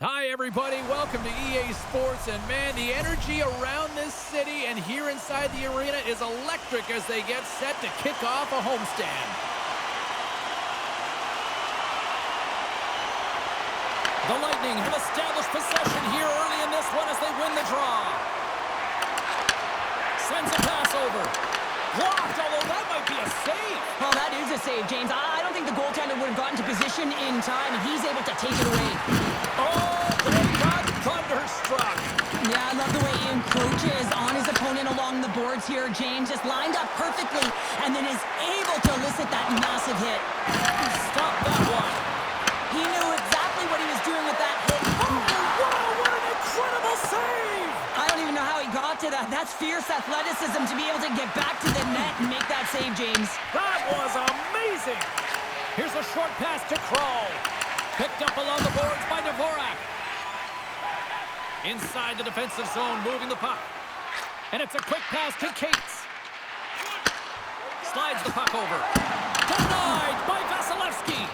Hi, everybody. Welcome to EA Sports. And, man, the energy around this city and here inside the arena is electric as they get set to kick off a homestand. The Lightning have established possession here early in this one as they win the draw. Sends a pass over. Blocked, although that might be a save. Well, that is a save, James. I don't think the goaltender would have gotten to position in time, and he's able to take it away. Oh, they got thunderstruck. Yeah, I love the way he encroaches on his opponent along the boards here. James just lined up perfectly and then is able to elicit that massive hit. Stop that one. He knew exactly what he was doing with that hit. Oh, wow, what an incredible save. I don't even know how he got to that. That's fierce athleticism to be able to get back to the net and make that save, James. That was amazing. Here's a short pass to Kroll. Picked up along the boards by Dvorak. Inside the defensive zone, moving the puck. And it's a quick pass to Cates. Slides the puck over. Denied by Vasilevsky.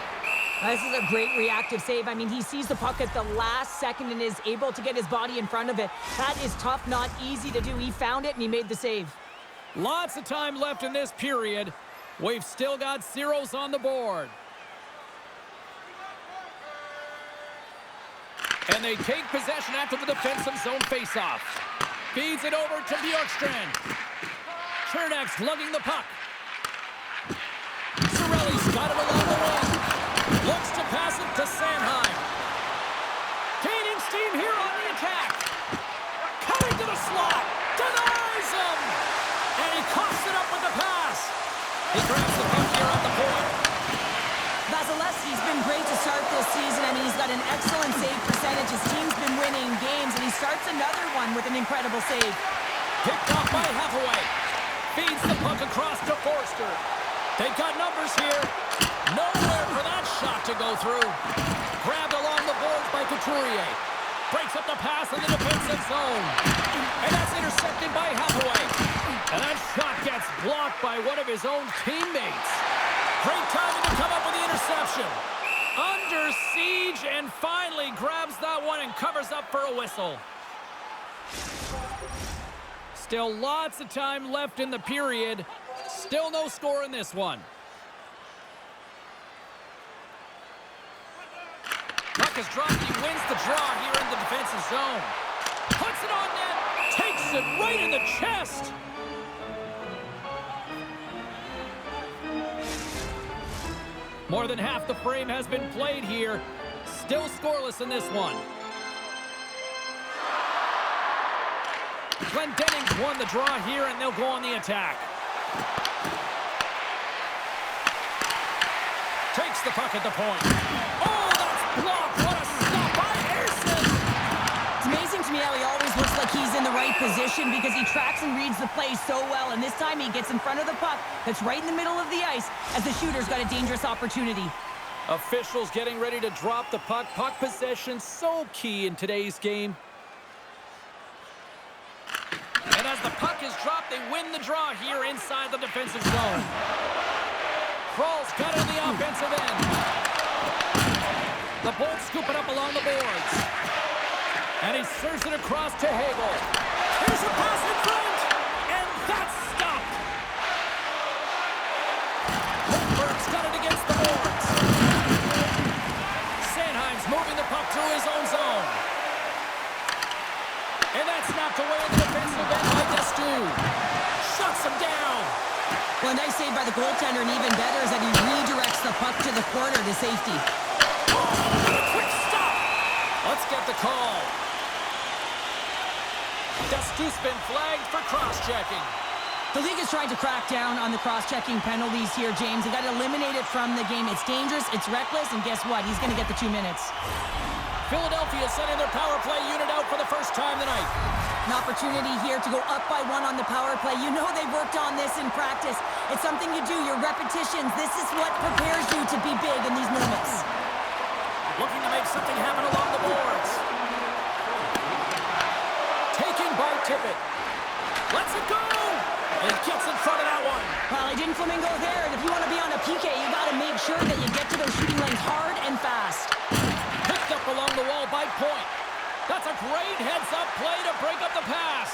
This is a great reactive save. I mean, he sees the puck at the last second and is able to get his body in front of it. That is tough, not easy to do. He found it and he made the save. Lots of time left in this period. We've still got zeros on the board. And they take possession after the defensive zone faceoff. Feeds it over to Bjorkstrand. Chernak's lugging the puck. Cirelli's got it along the wing. Looks to pass it to Sanheim. Gaining steam here on the attack. Coming to the slot. Denies him. And he coughs it up with the pass. He grabs the puck here at the point. Vasilevsky's been great to start this season. I mean, he's got an excellent save percentage. His team's been winning games, and he starts another one with an incredible save. Picked off by Hathaway. Feeds the puck across to Forster. They've got numbers here. Nowhere for that shot to go through. Grabbed along the boards by Couturier. Breaks up the pass in the defensive zone. And that's intercepted by Hathaway. And that shot gets blocked by one of his own teammates. Great timing to come up with the interception. Under siege and finally grabs that one and covers up for a whistle. Still lots of time left in the period. Still no score in this one. Puck is dropped. He wins the draw here in the defensive zone. Puts it on net. Takes it right in the chest. More than half the frame has been played here. Still scoreless in this one. Glendening's won the draw here, and they'll go on the attack. Takes the puck at the point. Oh, that's blocked. What a stop by Ayerson. It's amazing to me how he always looks like he's in the right position because he tracks and reads the play so well. And this time he gets in front of the puck that's right in the middle of the ice as the shooter's got a dangerous opportunity. Officials getting ready to drop the puck. Puck possession so key in today's game. And as the puck is dropped, they win the draw here inside the defensive zone. Kroll's got it on the offensive end. The Bolts scoop it up along the boards. And he serves it across to Hagel. Here's a pass in front. And that's stopped. Lindbergh's got it against the boards. Sanheim's moving the puck through his own zone. And that's knocked away in the defensive end by Destu. Shuts him down. Well, a nice save by the goaltender, and even better is that he redirects the puck to the corner to safety. Oh, a quick stop. Let's get the call. Destu's been flagged for cross-checking. The league is trying to crack down on the cross-checking penalties here, James. They got to eliminate it from the game. It's dangerous, it's reckless, and guess what? He's going to get the 2 minutes. Philadelphia sending their power play unit out for the first time tonight. An opportunity here to go up by 1 on the power play. You know they've worked on this in practice. It's something you do, your repetitions. This is what prepares you to be big in these moments. Looking to make something happen along the boards. Taking by Tippett. Lets it go! And gets in front of that one. Well, he didn't flamingo there, and if you want to be on a PK, you got to make sure that you get to those shooting lanes hard and fast. Picked up along the wall by Point. That's a great heads-up play to break up the pass.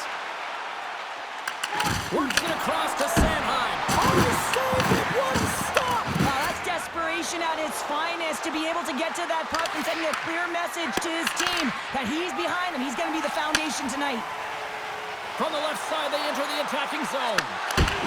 Works it across to Sanheim. Oh, he saved it! What a stop! That's desperation at its finest to be able to get to that puck and sending a clear message to his team that he's behind them. He's going to be the foundation tonight. From the left side, they enter the attacking zone.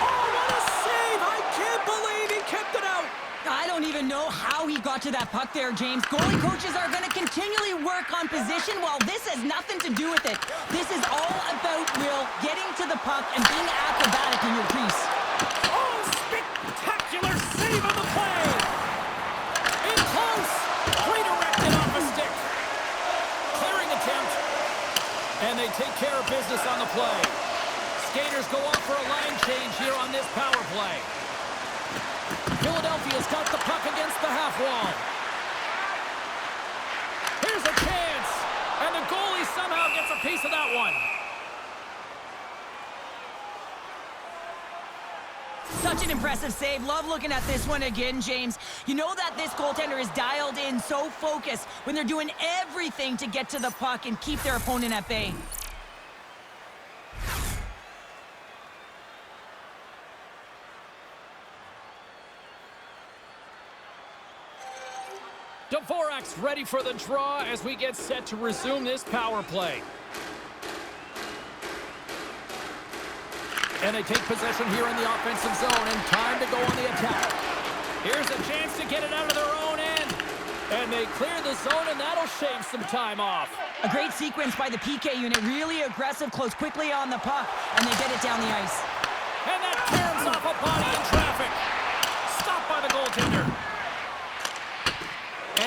Oh, what a save! I can't believe he kept it out! I don't even know how he got to that puck there, James. Goalie coaches are going to continually work on position while this has nothing to do with it. This is all about Will getting to the puck and being acrobatic in your crease. Oh, spectacular save on the play! In close! Redirected off a stick. Clearing attempt. And they take care of business on the play. Skaters go off for a line change here on this power play. Philadelphia's got the puck against the half wall. Here's a chance. And the goalie somehow gets a piece of that one. Such an impressive save. Love looking at this one again, James. You know that this goaltender is dialed in, so focused when they're doing everything to get to the puck and keep their opponent at bay. Dvorak's ready for the draw as we get set to resume this power play. And they take possession here in the offensive zone, and time to go on the attack. Here's a chance to get it out of their own end. And they clear the zone, and that'll shave some time off. A great sequence by the PK unit. Really aggressive, close quickly on the puck, and they get it down the ice. And that tears off a body in traffic. Stopped by the goaltender.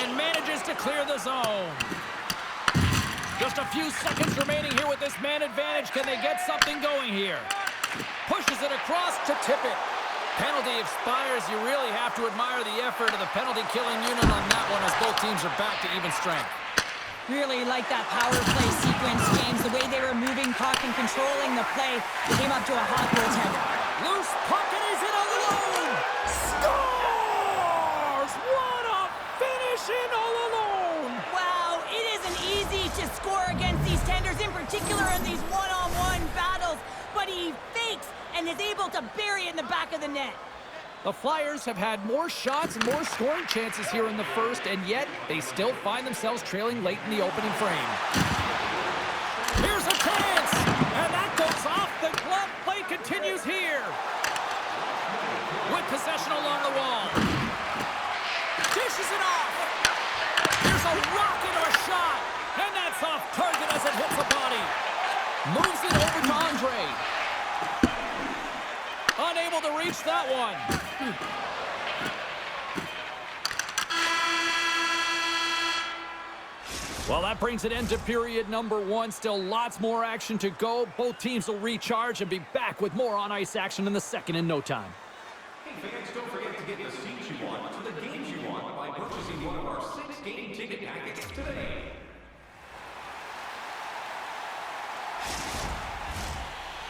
And manages to clear the zone. Just a few seconds remaining here with this man advantage. Can they get something going here? Pushes it across to tip it. Penalty expires. You really have to admire the effort of the penalty-killing unit on that one as both teams are back to even strength. Really like that power play sequence, James. The way they were moving puck and controlling the play. They came up to a hot goaltender. Loose puck and he's in alone. Scores! What a finish in all alone! Wow, it isn't easy to score against these tenders, in particular in these one-on-one battles. But he fakes and is able to bury it in the back of the net. The Flyers have had more shots and more scoring chances here in the first, and yet they still find themselves trailing late in the opening frame. Here's a chance! And that goes off. The glove play continues here. With possession along the wall. Dishes it off. There's a rocket or a shot. And that's off target as it hits a body. Moves it over to Andre. Unable to reach that one. Well, that brings an end to period number one. Still lots more action to go. Both teams will recharge and be back with more on-ice action in the second in no time. Hey fans, don't forget to get the seats you want to the games you want by purchasing one of our 6-game ticket packets today.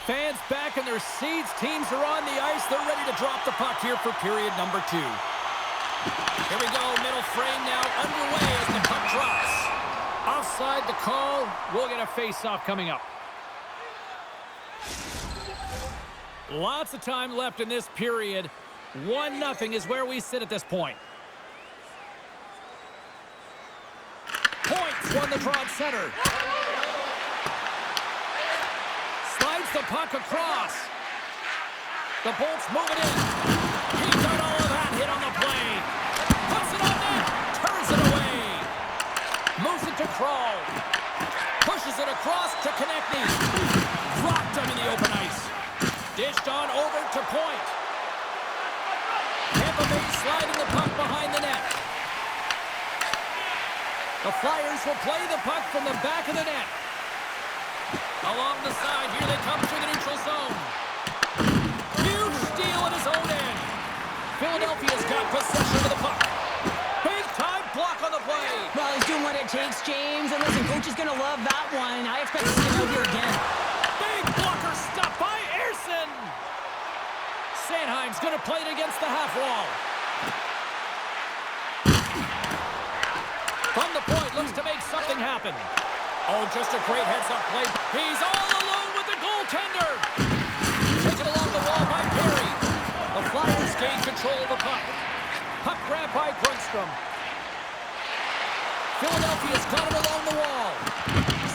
Fans back in their seats. Teams are on the ice. They're ready to drop the puck here for period number two. Here we go. Middle frame now underway as the puck drops. Offside the call. We'll get a face-off coming up. Lots of time left in this period. 1-0 is where we sit at this point. Points won the draw at center. Slides the puck across. The Bolts move it in. He got all of that hit on the play. Puts it on net. Turns it away. Moves it to Kroll. Pushes it across to Konechny. Dropped him in the open ice. Dished on over to Point. Tampa Bay sliding the puck behind the net. The Flyers will play the puck from the back of the net. Along the side, here they come through the neutral zone. Huge steal at his own end. Philadelphia's got possession of the puck. Big time block on the play. Well, he's doing what it takes, James. And listen, coach is going to love that one. I expect to see him out here again. Big blocker stop by Ersson. Sanheim's going to play it against the half wall. From the point, looks to make happen. Oh, just a great heads-up play. He's all alone with the goaltender. Taken along the wall by Perry. The Flyers gain control of the puck. Puck grab by Grundstrom. Philadelphia's got it along the wall.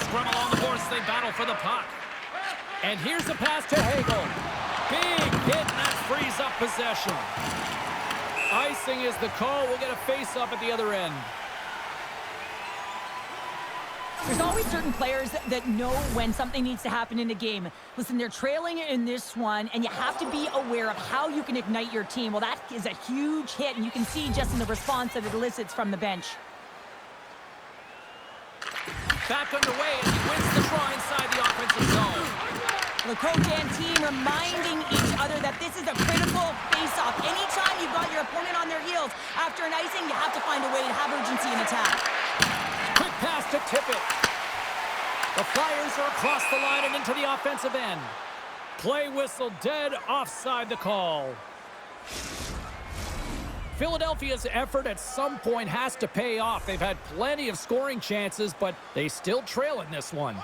Scrum along the boards. They battle for the puck. And here's the pass to Hagel. Big hit, and that frees up possession. Icing is the call. We'll get a face-up at the other end. There's always certain players that know when something needs to happen in a game. Listen, they're trailing in this one, and you have to be aware of how you can ignite your team. Well, that is a huge hit, and you can see just in the response that it elicits from the bench. Back underway as he wins the draw inside the offensive zone. The coach and team reminding each other that this is a critical face-off. Anytime you've got your opponent on their heels after an icing, you have to find a way to have urgency in attack. Quick pass to Tippett. The Flyers are across the line and into the offensive end. Play whistle dead, offside the call. Philadelphia's effort at some point has to pay off. They've had plenty of scoring chances, but they still trail in this one.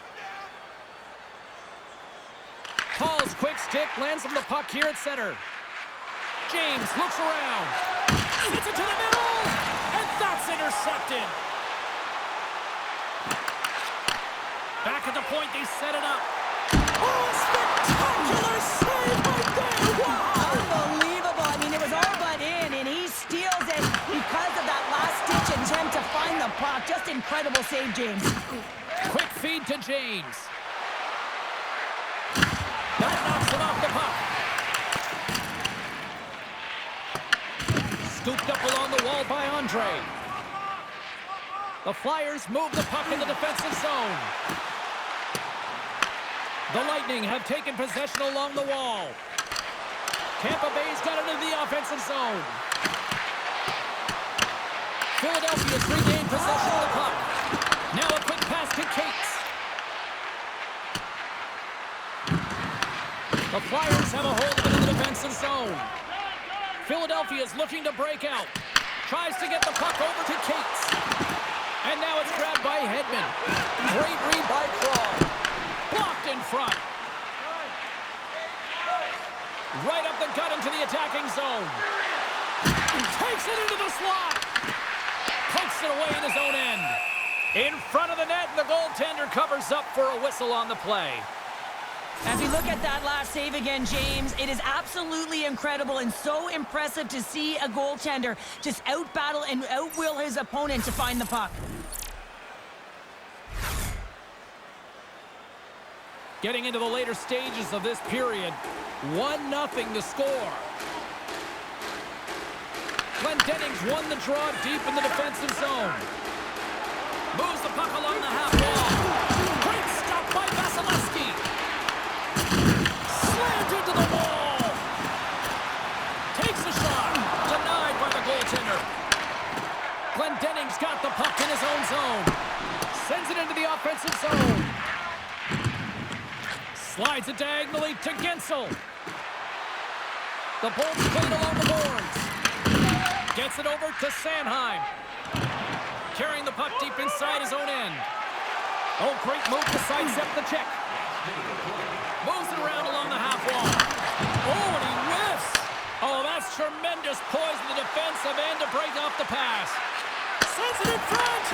Hall's quick stick lands him the puck here at center. James looks around. Hits it to the middle, and that's intercepted. Back at the point, they set it up. Oh, spectacular save right there! Wow! Unbelievable. I mean, it was all but in, and he steals it because of that last-ditch attempt to find the puck. Just incredible save, James. Quick feed to James. That knocks him off the puck. Scooped up along the wall by Andre. The Flyers move the puck in the defensive zone. The Lightning have taken possession along the wall. Tampa Bay's got it into the offensive zone. Philadelphia's regained possession of the puck. Now a quick pass to Cates. The Flyers have a hold of it in the defensive zone. Philadelphia's looking to break out. Tries to get the puck over to Cates. And now it's grabbed by Hedman. Great read by Crawl. Blocked in front. Right up the gut into the attacking zone. Takes it into the slot. Pokes it away in his own end. In front of the net, and the goaltender covers up for a whistle on the play. As we look at that last save again, James, it is absolutely incredible and so impressive to see a goaltender just out-battle and out-will his opponent to find the puck. Getting into the later stages of this period, 1-0 the score. Dennings won the draw deep in the defensive zone. Moves the puck along the half wall. Great stop by Vasilevsky. Slammed into the wall. Takes a shot. Denied by the goaltender. Dennings got the puck in his own zone. Sends it into the offensive zone. Slides it diagonally to Gensel. The Bolts played along the boards. Gets it over to Sanheim. Carrying the puck deep inside his own end. Oh, great move to sidestep the check. Moves it around along the half wall. Oh, and he whiffs. Oh, that's tremendous poise in the defensive end to break off the pass. Sends it in front.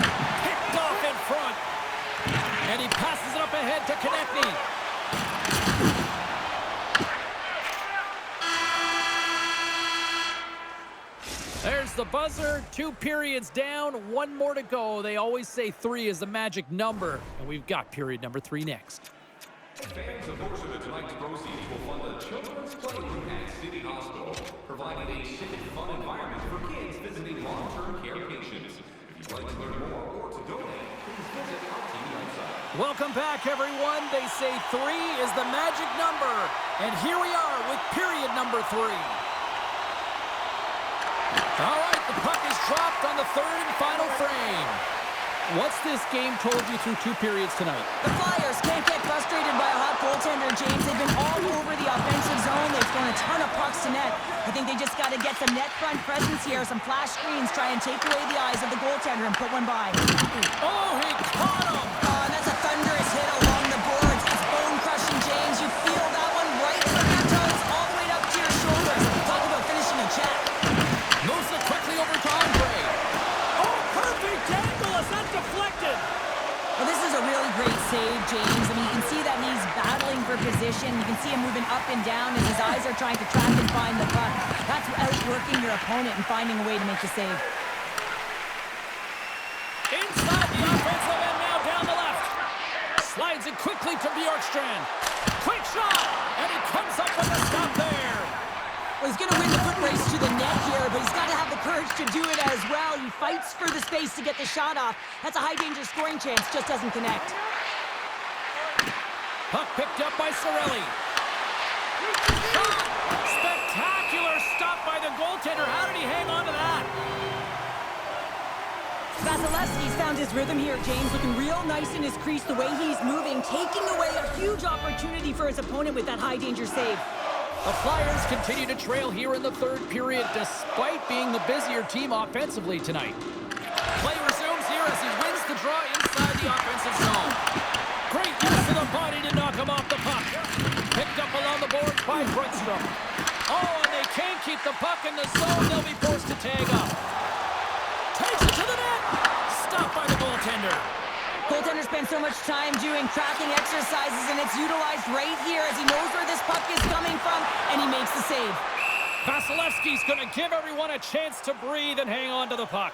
Picked off in front. And he passes it up ahead to Konechny. There's the buzzer. 2 periods down, 1 more to go. They always say 3 is the magic number, and we've got period number 3 next. Fans, a portion of tonight's proceeds will fund the Children's Playroom at City Hospital, providing a safe and fun environment for kids visiting long-term care patients. If you'd like to learn more or to donate, please visit our team website. Welcome back, everyone. They say 3 is the magic number, and here we are with period number 3. All right, the puck is dropped on the 3rd and final frame. What's this game told you through 2 periods tonight? The Flyers can't get frustrated by a hot goaltender, James. They've been all over the offensive zone. They've throwing a ton of pucks to net. I think they just got to get some net front presence here, some flash screens, try and take away the eyes of the goaltender and put one by. Oh, he caught him! And that's a thunderous hit along the boards. It's bone-crushing, James. You feel that one right from your toes all the way up to your shoulders. Talk about finishing a check. Moves it quickly over to Andre. Oh, perfect angle as that deflected! Well, this is a really great save, James. I mean, you can see that he's battling for position. You can see him moving up and down as his eyes are trying to track and find the puck. That's outworking your opponent and finding a way to make the save. Inside the offensive end now down the left. Slides it quickly to Bjorkstrand. Quick shot! And he comes up with a stop there. Well, he's going to win the foot race to the net here, but he's got to have the courage to do it as well. He fights for the space to get the shot off. That's a high-danger scoring chance, just doesn't connect. Puck picked up by Cirelli. Shot! Spectacular stop by the goaltender. How did he hang on to that? Vasilevsky's found his rhythm here, James, looking real nice in his crease, the way he's moving, taking away a huge opportunity for his opponent with that high-danger save. The Flyers continue to trail here in the third period, despite being the busier team offensively tonight. Play resumes here as he wins the draw inside the offensive zone. Great use of the body to knock him off the puck. Picked up along the boards by Brunstrom. Oh, and they can't keep the puck in the zone. They'll be forced to tag up. Takes it to the net. Stopped by the goaltender. Goaltender spends so much time doing tracking exercises, and it's utilized right here as he knows where this puck is coming from, and he makes the save. Vasilevsky's going to give everyone a chance to breathe and hang on to the puck.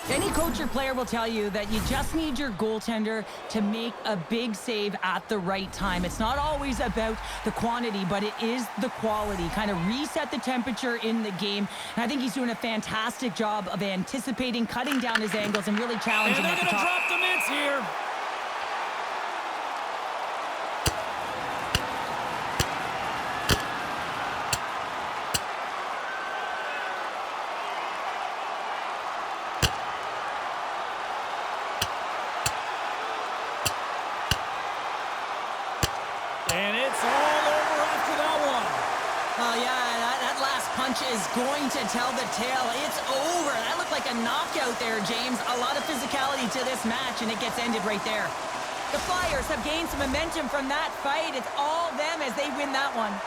Any coach or player will tell you that you just need your goaltender to make a big save at the right time. It's not always about the quantity, but it is the quality. Kind of reset the temperature in the game. And I think he's doing a fantastic job of anticipating, cutting down his angles, and really challenging at the top. And they're going to drop the mitts here. And it's all over after that one. Oh, yeah, that last punch is going to tell the tale. It's over. That looked like a knockout there, James. A lot of physicality to this match, and it gets ended right there. The Flyers have gained some momentum from that fight. It's all them as they win that one.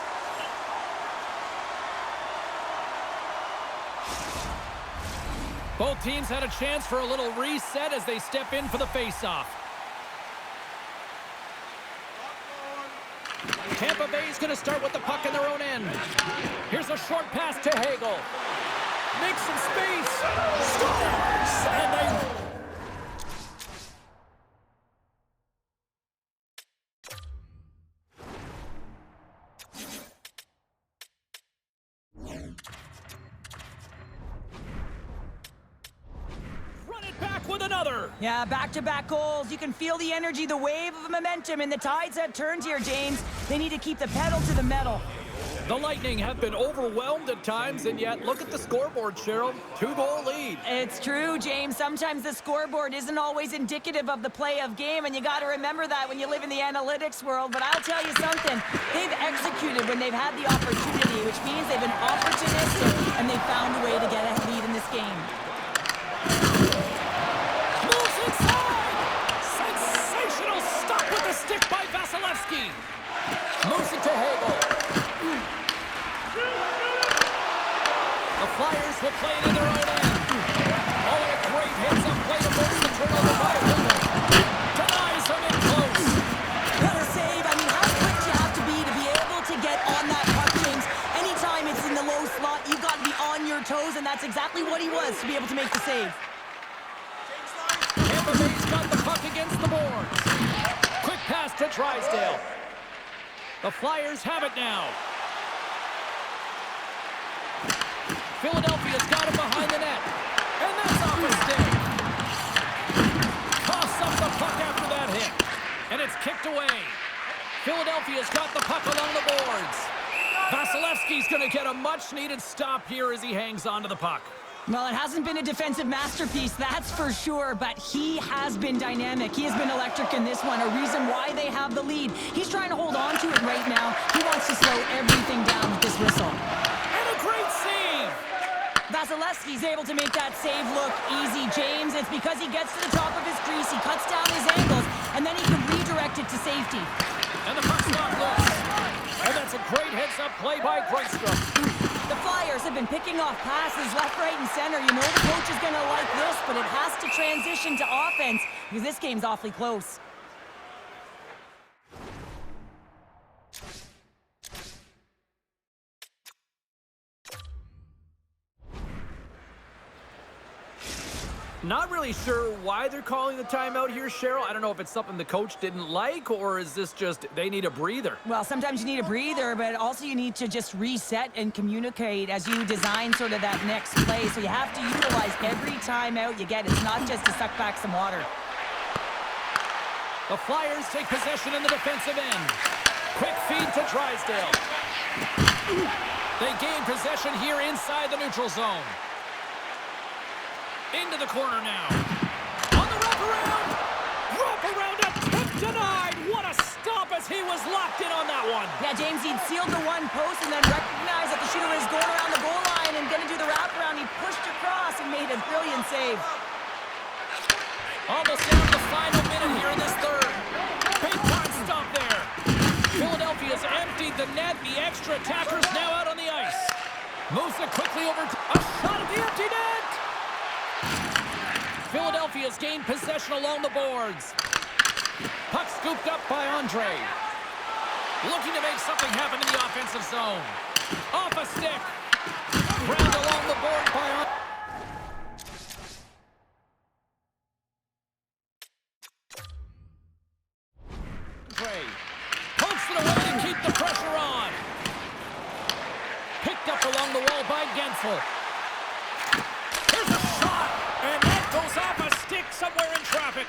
Both teams had a chance for a little reset as they step in for the face-off. Tampa Bay's going to start with the puck in their own end. Here's a short pass to Hagel. Makes some space. Scores! And they... run it back with another. Yeah, back-to-back goals. You can feel the energy, the wave of momentum, and the tides have turned here, James. They need to keep the pedal to the metal. The Lightning have been overwhelmed at times, and yet look at the scoreboard, Cheryl. 2-goal lead. It's true, James. Sometimes the scoreboard isn't always indicative of the play of game, and you got to remember that when you live in the analytics world. But I'll tell you something. They've executed when they've had the opportunity, which means they've been opportunistic, and they've found a way to get a lead in this game. Moves inside! Sensational stop with the stick by Vasilevsky. Moves it to Hagel. The Flyers will play it in their own end. Oh, a great heads-up play to force the turnover by Hagel. Denies him in close. What a save. I mean, how quick you have to be able to get on that puck, James. Anytime it's in the low slot, you've got to be on your toes, and that's exactly what he was to be able to make the save. Tampa Bay's got the puck against the boards. Quick pass to Drysdale. The Flyers have it now. Philadelphia's got him behind the net. And that's off his stick. Coughs up the puck after that hit. And it's kicked away. Philadelphia's got the puck along the boards. Vasilevsky's going to get a much-needed stop here as he hangs onto the puck. Well, it hasn't been a defensive masterpiece, that's for sure, but he has been dynamic. He has been electric in this one, a reason why they have the lead. He's trying to hold on to it right now. He wants to slow everything down with this whistle. And a great save! Vasilevsky's able to make that save look easy, James. It's because he gets to the top of his crease, he cuts down his angles, and then he can redirect it to safety. And the puck's not loose. And that's a great heads-up play by Grundstrom. The Flyers have been picking off passes left, right, and center. You know the coach is going to like this, but it has to transition to offense because this game's awfully close. Not really sure why they're calling the timeout here, Cheryl. I don't know if it's something the coach didn't like, or is this just they need a breather? Well, sometimes you need a breather, but also you need to just reset and communicate as you design sort of that next play. So you have to utilize every timeout you get. It's not just to suck back some water. The Flyers take possession in the defensive end. Quick feed to Drysdale. They gain possession here inside the neutral zone. Into the corner now. On the wraparound. Wraparound attempt denied. What a stop as he was locked in on that one. Yeah, James, he'd sealed the one post and then recognized that the shooter was going around the goal line and going to do the wraparound. He pushed across and made a brilliant save. Almost down to the final minute here in this third. Big time stop there. Philadelphia's emptied the net. The extra attackers now out on the ice. Moves it quickly over to a shot at the empty net. Philadelphia's gained possession along the boards. Puck scooped up by Andre. Looking to make something happen in the offensive zone. Off a stick. Ground along the board by Andre. Pokes it away to keep the pressure on. Picked up along the wall by Gensel. Here's a shot, and that goes off a stick somewhere in traffic.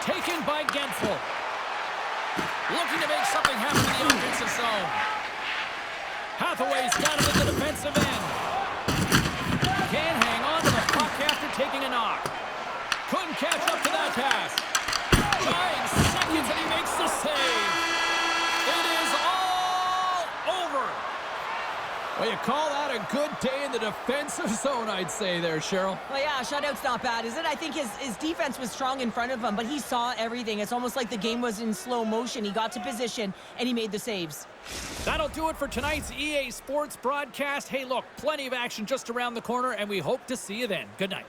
Taken by Gensel. Looking to make something happen in the offensive zone. Hathaway's got it in the defensive end. Can't hang on to the puck after taking a knock. Couldn't catch up to that pass. 9 seconds and he makes the save. It is all over. Well, you call that a good day in the defensive zone, I'd say there, Cheryl. Well, yeah, shutout's not bad, is it? I think his defense was strong in front of him, but he saw everything. It's almost like the game was in slow motion. He got to position, and he made the saves. That'll do it for tonight's EA Sports broadcast. Hey, look, plenty of action just around the corner, and we hope to see you then. Good night.